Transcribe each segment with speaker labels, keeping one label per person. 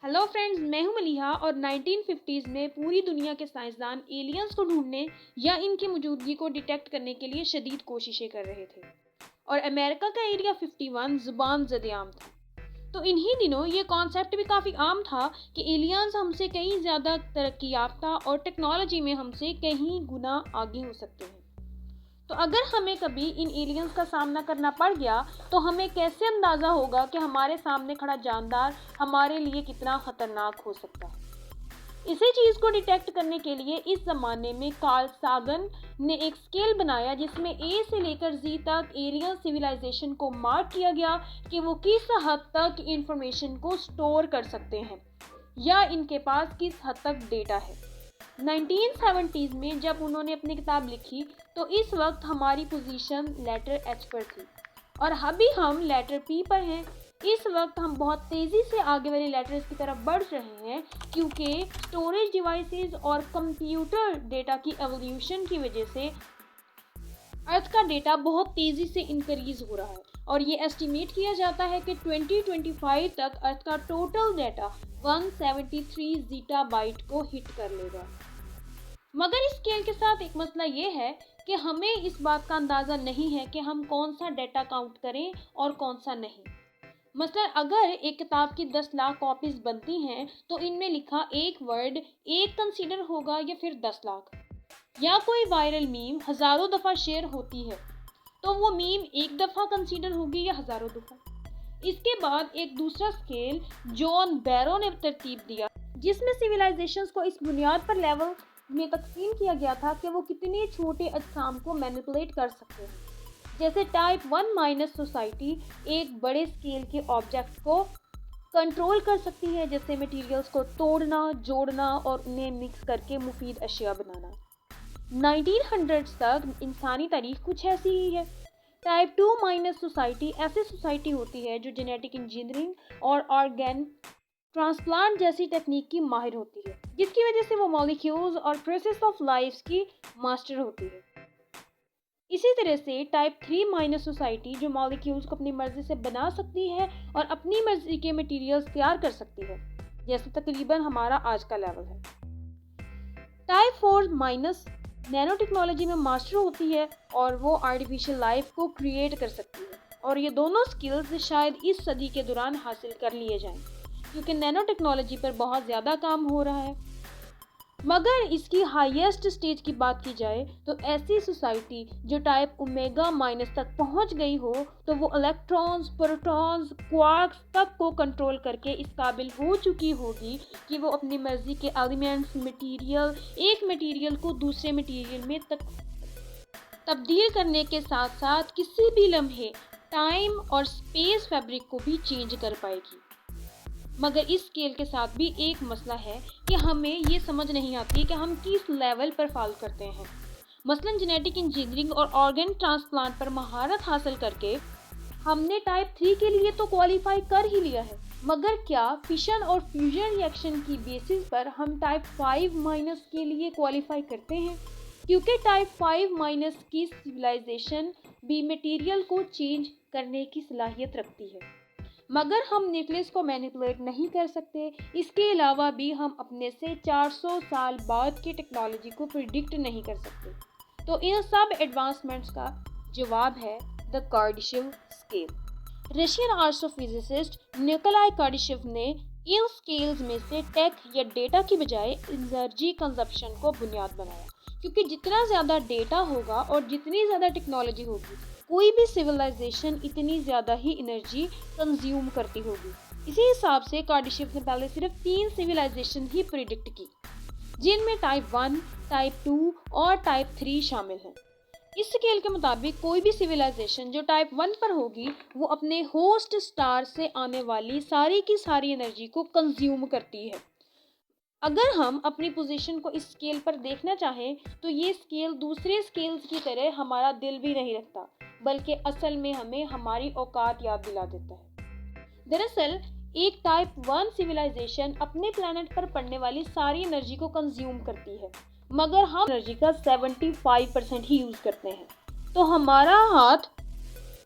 Speaker 1: Hello friends, मैं हूं मलिहा और 1950s में पूरी दुनिया के साइंसदान एलियंस को ढूंढने या इनकी मौजूदगी को डिटेक्ट करने के लिए शदीद कोशिशें कर रहे थे और अमेरिका का एरिया 51 जुबान ज़द-ए-आम था। तो इन्हीं दिनों ये कॉन्सेप्ट भी काफ़ी आम था कि एलियंस हमसे कहीं ज़्यादा तरक्की याफ्ता और टेक्नोलॉजी में हमसे कहीं गुना आगे हो सकते हैं। तो अगर हमें कभी इन एलियंस का सामना करना पड़ गया तो हमें कैसे अंदाज़ा होगा कि हमारे सामने खड़ा जानदार हमारे लिए कितना ख़तरनाक हो सकता है। इसी चीज़ को डिटेक्ट करने के लिए इस ज़माने में कार्ल सागन ने एक स्केल बनाया जिसमें ए से लेकर जी तक एलियन सिविलाइजेशन को मार्क किया गया कि वो किस हद तक इंफॉर्मेशन को स्टोर कर सकते हैं या इनके पास किस हद तक डेटा है। 1970s में जब उन्होंने अपनी किताब लिखी तो इस वक्त हमारी पोजीशन लेटर एच पर थी और अभी हम लेटर पी पर हैं। इस वक्त हम बहुत तेज़ी से आगे वाले लेटर्स की तरफ बढ़ रहे हैं क्योंकि स्टोरेज डिवाइसेस और कंप्यूटर डेटा की एवोल्यूशन की वजह से अर्थ का डेटा बहुत तेज़ी से इंक्रीज हो रहा है और ये एस्टिमेट किया जाता है कि 2025 तक अर्थ का टोटल डेटा 173 ज़ीटाबाइट को हिट कर लेगा। मगर इस स्केल के साथ एक मसला ये है कि हमें इस बात का अंदाज़ा नहीं है कि हम कौन सा डेटा काउंट करें और कौन सा नहीं। मसलन अगर एक किताब की 10 लाख कॉपीज़ बनती हैं तो इनमें लिखा एक वर्ड एक कंसीडर होगा या फिर 10 लाख, या कोई वायरल मीम हज़ारों दफ़ा शेयर होती है तो वो मीम एक दफ़ा कंसीडर होगी या हज़ारों दफ़ा। इसके बाद एक दूसरा स्केल जॉन बैरो ने तरतीब दिया जिसमें सिविलाइजेशंस को इस बुनियाद पर लेवल में तकसीम किया गया था कि वो कितने छोटे अजसाम को मैनिपुलेट कर सकते हैं। जैसे टाइप 1 माइनस सोसाइटी एक बड़े स्केल के ऑब्जेक्ट को कंट्रोल कर सकती है, जैसे मटेरियल्स को तोड़ना, जोड़ना और उन्हें मिक्स करके मुफीद अशिया बनाना। 1900s तक इंसानी तारीख कुछ ऐसी ही है। टाइप 2 माइनस सोसाइटी ऐसी सोसाइटी होती है जो जेनेटिक इंजीनियरिंग और ऑर्गेन ट्रांसप्लांट जैसी टेक्निक की माहिर होती है, जिसकी वजह से वो मॉलिक्यूल्स और प्रोसेस ऑफ लाइफ की मास्टर होती है। इसी तरह से टाइप 3 माइनस सोसाइटी जो मॉलिक्यूल्स को अपनी मर्जी से बना सकती है और अपनी मर्जी के मटेरियल्स तैयार कर सकती है, जैसे तकरीबन हमारा आज का लेवल है। टाइप 4 माइनस नैनो टेक्नोलॉजी में मास्टर होती है और वो आर्टिफिशियल लाइफ को क्रिएट कर सकती है और ये दोनों स्किल्स शायद इस सदी के दौरान हासिल कर लिए जाएं क्योंकि नैनो टेक्नोलॉजी पर बहुत ज़्यादा काम हो रहा है। मगर इसकी हाईएस्ट स्टेज की बात की जाए तो ऐसी सोसाइटी जो टाइप ओमेगा माइनस तक पहुंच गई हो तो वो इलेक्ट्रॉन्स, प्रोटॉन्स, क्वार्क्स तक को कंट्रोल करके इस काबिल हो चुकी होगी कि वो अपनी मर्जी के एलिमेंट्स, एक मटेरियल को दूसरे मटेरियल में तब्दील करने के साथ साथ किसी भी लम्हे टाइम और स्पेस फैब्रिक को भी चेंज कर पाएगी। मगर इस स्केल के साथ भी एक मसला है कि हमें ये समझ नहीं आती कि हम किस लेवल पर फॉलो करते हैं। मसलन जेनेटिक इंजीनियरिंग और ऑर्गन ट्रांसप्लांट पर महारत हासिल करके हमने टाइप 3 के लिए तो क्वालिफाई कर ही लिया है, मगर क्या फिशन और फ्यूजन रिएक्शन की बेसिस पर हम टाइप 5 माइनस के लिए क्वालिफाई करते हैं? क्योंकि टाइप 5 माइनस की सिविलाइजेशन भी मटेरियल को चेंज करने की सलाहियत रखती है, मगर हम न्यूक्लियस को मैनिपुलेट नहीं कर सकते। इसके अलावा भी हम अपने से 400 साल बाद की टेक्नोलॉजी को प्रिडिक्ट नहीं कर सकते। तो इन सब एडवांसमेंट्स का जवाब है the Kardashev scale. Russian astrophysicist Nikolai Kardashev ने इन स्केल्स में से टेक या डेटा की बजाय एनर्जी कंजप्शन को बुनियाद बनाया, क्योंकि जितना ज़्यादा डेटा होगा और जितनी ज़्यादा टेक्नोलॉजी होगी कोई भी सिविलाइजेशन इतनी ज़्यादा ही एनर्जी कंज्यूम करती होगी। इसी हिसाब से कार्डाशेव ने पहले सिर्फ 3 सिविलाइजेशन ही प्रिडिक्ट की, जिनमें टाइप 1, टाइप 2 और टाइप 3 शामिल हैं। इस स्केल के मुताबिक कोई भी सिविलाइजेशन जो टाइप 1 पर होगी वो अपने होस्ट स्टार से आने वाली सारी की सारी एनर्जी को कंज्यूम करती है। अगर हम अपनी पोजीशन को इस स्केल पर देखना चाहें तो ये स्केल दूसरे स्केल्स की तरह हमारा दिल भी नहीं रखता, बल्कि असल में हमें हमारी औकात याद दिला देता है। दरअसल एक टाइप 1 सिविलाइजेशन अपने प्लैनेट पर पड़ने वाली सारी एनर्जी को कंज्यूम करती है, मगर हम एनर्जी का 75% ही यूज़ करते हैं। तो हमारा हाथ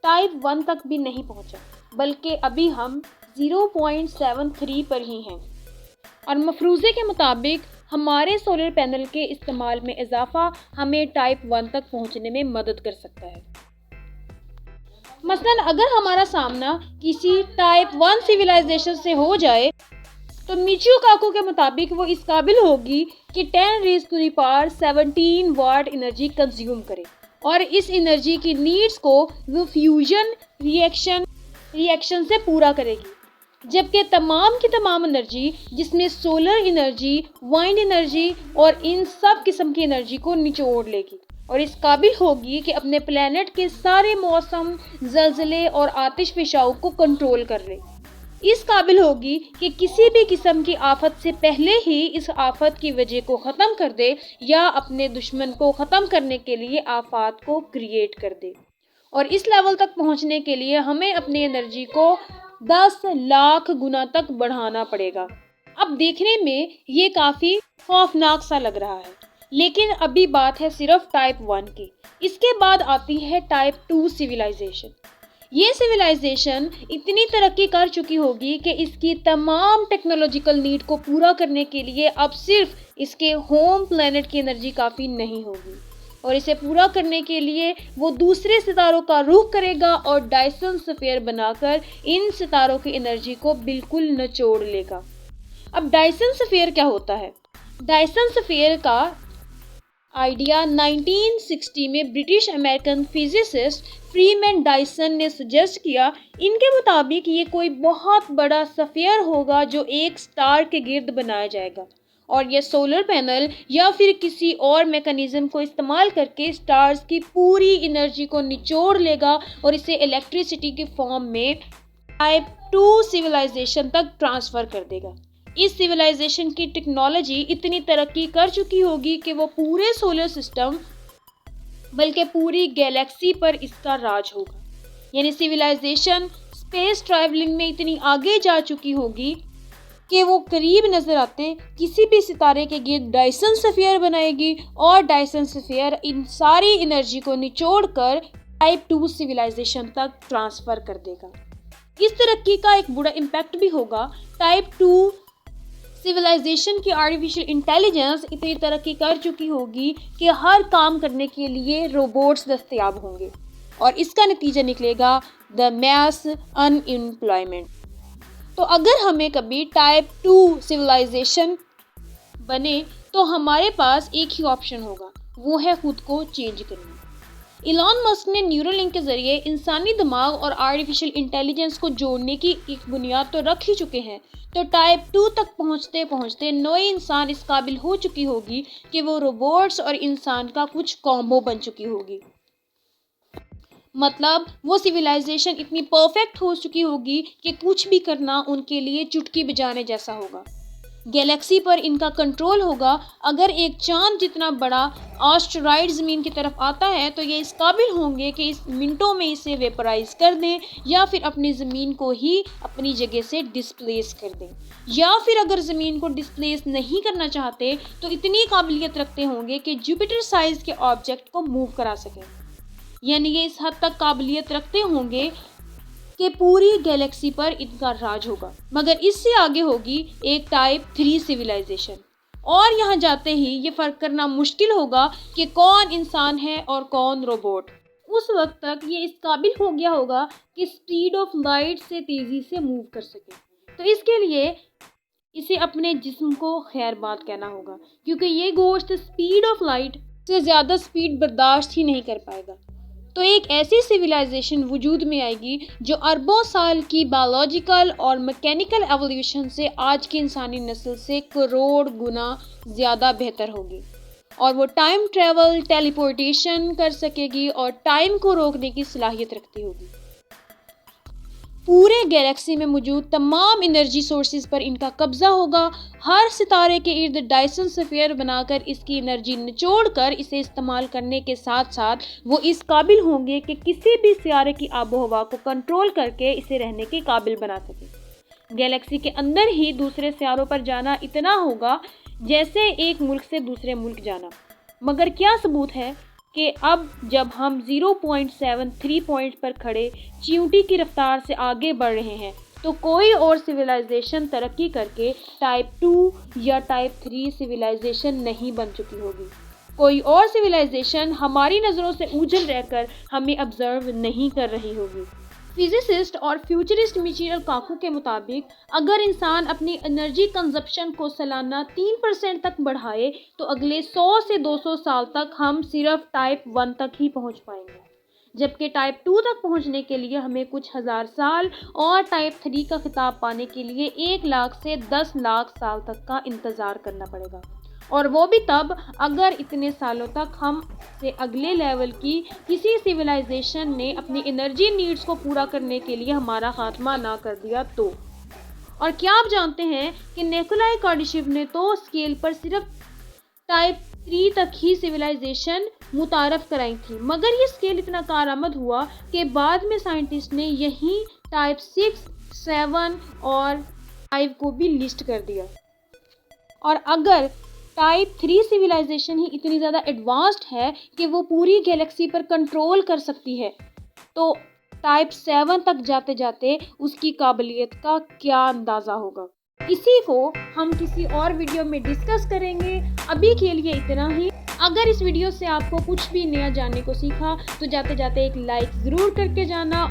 Speaker 1: टाइप 1 तक भी नहीं पहुंचा, बल्कि अभी हम 0.73 पर ही हैं। और मफरूज़े के मुताबिक हमारे सोलर पैनल के इस्तेमाल में इजाफा हमें टाइप 1 तक पहुंचने में मदद कर सकता है। मसलन अगर हमारा सामना किसी टाइप 1 सिविलाइजेशन से हो जाए तो मिचियो काको के मुताबिक वो इस काबिल होगी कि 10⁻17 वाट एनर्जी कंज्यूम करे और इस एनर्जी की नीड्स को वो फ्यूजन रिएक्शन से पूरा करेगी, जबकि तमाम की तमाम एनर्जी जिसमें सोलर एनर्जी, वाइंड एनर्जी और इन सब किस्म की एनर्जी को निचोड़ लेगी और इस काबिल होगी कि अपने प्लेनेट के सारे मौसम, ज़लज़ले और आतिश फिशाओं को कंट्रोल कर ले। इस काबिल होगी कि किसी भी किस्म की आफत से पहले ही इस आफत की वजह को ख़त्म कर दे या अपने दुश्मन को ख़त्म करने के लिए आफत को क्रिएट कर दे। और इस लेवल तक पहुंचने के लिए हमें अपनी एनर्जी को 10 लाख गुना तक बढ़ाना पड़ेगा। अब देखने में ये काफ़ी खौफनाक सा लग रहा है, लेकिन अभी बात है सिर्फ टाइप 1 की। इसके बाद आती है टाइप 2 सिविलाइजेशन। ये सिविलाइजेशन इतनी तरक्की कर चुकी होगी कि इसकी तमाम टेक्नोलॉजिकल नीड को पूरा करने के लिए अब सिर्फ इसके होम प्लेनेट की एनर्जी काफ़ी नहीं होगी और इसे पूरा करने के लिए वो दूसरे सितारों का रुख करेगा और डायसन स्फीयर बनाकर इन सितारों की एनर्जी को बिल्कुल निचोड़ लेगा। अब डायसन स्फीयर क्या होता है? डायसन स्फीयर का आइडिया 1960 में British American physicist Freeman Dyson ने सजेस्ट किया। इनके मुताबिक ये कोई बहुत बड़ा स्फीयर होगा जो एक स्टार के गिर्द बनाया जाएगा और यह सोलर पैनल या फिर किसी और मैकेनिज्म को इस्तेमाल करके स्टार्स की पूरी एनर्जी को निचोड़ लेगा और इसे इलेक्ट्रिसिटी के फॉर्म में टाइप 2 सिविलाइजेशन तक ट्रांसफ़र कर देगा। इस सिविलाइजेशन की टेक्नोलॉजी इतनी तरक्की कर चुकी होगी कि वो पूरे सोलर सिस्टम बल्कि पूरी गैलेक्सी पर इसका राज होगा। यानी सिविलाइजेशन स्पेस ट्रैवलिंग में इतनी आगे जा चुकी होगी कि वो करीब नज़र आते किसी भी सितारे के गिर्द डायसन स्फीयर बनाएगी और डायसन स्फीयर इन सारी एनर्जी को निचोड़कर टाइप 2 सिविलाइजेशन तक ट्रांसफ़र कर देगा। इस तरक्की का एक बुरा इम्पैक्ट भी होगा। टाइप 2 सिविलाइजेशन की आर्टिफिशियल इंटेलिजेंस इतनी तरक्की कर चुकी होगी कि हर काम करने के लिए रोबोट्स दस्तयाब होंगे और इसका नतीजा निकलेगा द मैस अनएम्प्लॉयमेंट। तो अगर हमें कभी टाइप 2 सिविलाइजेशन बने तो हमारे पास एक ही ऑप्शन होगा, वो है खुद को चेंज करना। इलॉन मस्क ने न्यूरोलिंक के ज़रिए इंसानी दिमाग और आर्टिफिशियल इंटेलिजेंस को जोड़ने की एक बुनियाद तो रख ही चुके हैं, तो टाइप 2 तक पहुंचते पहुंचते नई इंसान इस काबिल हो चुकी होगी कि वो रोबोट्स और इंसान का कुछ कॉम्बो बन चुकी होगी। मतलब वो सिविलाइजेशन इतनी परफेक्ट हो चुकी होगी कि कुछ भी करना उनके लिए चुटकी बजाने जैसा होगा। गैलेक्सी पर इनका कंट्रोल होगा। अगर एक चांद जितना बड़ा एस्टेरॉयड ज़मीन की तरफ आता है तो ये इस काबिल होंगे कि इस मिनटों में इसे वेपराइज कर दें या फिर अपनी ज़मीन को ही अपनी जगह से डिस्प्लेस कर दें, या फिर अगर ज़मीन को डिस्प्लेस नहीं करना चाहते तो इतनी काबिलियत रखते होंगे कि जुपिटर साइज़ के ऑब्जेक्ट को मूव करा सकें। यानी ये इस हद तक काबिलियत रखते होंगे कि पूरी गैलेक्सी पर इनका राज होगा। मगर इससे आगे होगी एक टाइप 3 सिविलाइजेशन और यहाँ जाते ही ये फ़र्क करना मुश्किल होगा कि कौन इंसान है और कौन रोबोट। उस वक्त तक ये इस काबिल हो गया होगा कि स्पीड ऑफ लाइट से तेज़ी से मूव कर सके। तो इसके लिए इसे अपने जिस्म को खैरबाद कहना होगा, क्योंकि ये गोश्त स्पीड ऑफ लाइट से ज़्यादा स्पीड बर्दाश्त ही नहीं कर पाएगा। तो एक ऐसी सिविलाइजेशन वजूद में आएगी जो अरबों साल की बायोलॉजिकल और मैकेनिकल एवोल्यूशन से आज की इंसानी नस्ल से करोड़ गुना ज़्यादा बेहतर होगी और वो टाइम ट्रैवल, टेलीपोर्टेशन कर सकेगी और टाइम को रोकने की सलाहियत रखती होगी। पूरे गैलेक्सी में मौजूद तमाम एनर्जी सोर्सेज पर इनका कब्जा होगा। हर सितारे के इर्द डायसन स्फीयर बनाकर इसकी एनर्जी निचोड़कर इसे इस्तेमाल करने के साथ साथ वो इस काबिल होंगे कि किसी भी सितारे की आबो हवा को कंट्रोल करके इसे रहने के काबिल बना सके। गैलेक्सी के अंदर ही दूसरे सितारों पर जाना इतना होगा जैसे एक मुल्क से दूसरे मुल्क जाना। मगर क्या सबूत है कि अब जब हम 0.73 पॉइंट पर खड़े चींटी की रफ्तार से आगे बढ़ रहे हैं तो कोई और सिविलाइजेशन तरक्की करके टाइप 2 या टाइप 3 सिविलाइजेशन नहीं बन चुकी होगी। कोई और सिविलाइजेशन हमारी नज़रों से ऊझल रहकर हमें ऑब्जर्व नहीं कर रही होगी। फिजिसिस्ट और फ्यूचरिस्ट मिचेल काकू के मुताबिक अगर इंसान अपनी एनर्जी कंजप्शन को सालाना 3% तक बढ़ाए तो अगले 100 से 200 साल तक हम सिर्फ टाइप 1 तक ही पहुंच पाएंगे, जबकि टाइप 2 तक पहुंचने के लिए हमें कुछ हजार साल और टाइप 3 का खिताब पाने के लिए 1 लाख से 10 लाख साल तक का इंतज़ार करना पड़ेगा, और वो भी तब अगर इतने सालों तक हम से अगले लेवल की किसी सिविलाइजेशन ने अपनी एनर्जी नीड्स को पूरा करने के लिए हमारा खात्मा ना कर दिया तो। और क्या आप जानते हैं कि निकोलाई कार्डाशिव ने तो स्केल पर सिर्फ टाइप 3 तक ही सिविलाइजेशन मुतारफ कराई थी, मगर ये स्केल इतना कारआमद हुआ कि बाद में साइंटिस्ट ने यही टाइप 6, 7 और 5 को भी लिस्ट कर दिया। और अगर टाइप 3 सिविलाइजेशन ही इतनी ज़्यादा एडवांस्ड है कि वो पूरी गैलेक्सी पर कंट्रोल कर सकती है, तो टाइप 7 तक जाते जाते उसकी काबिलियत का क्या अंदाज़ा होगा। इसी को हम किसी और वीडियो में डिस्कस करेंगे। अभी के लिए इतना ही। अगर इस वीडियो से आपको कुछ भी नया जानने को सीखा तो जाते जाते एक लाइक ज़रूर करके जाना।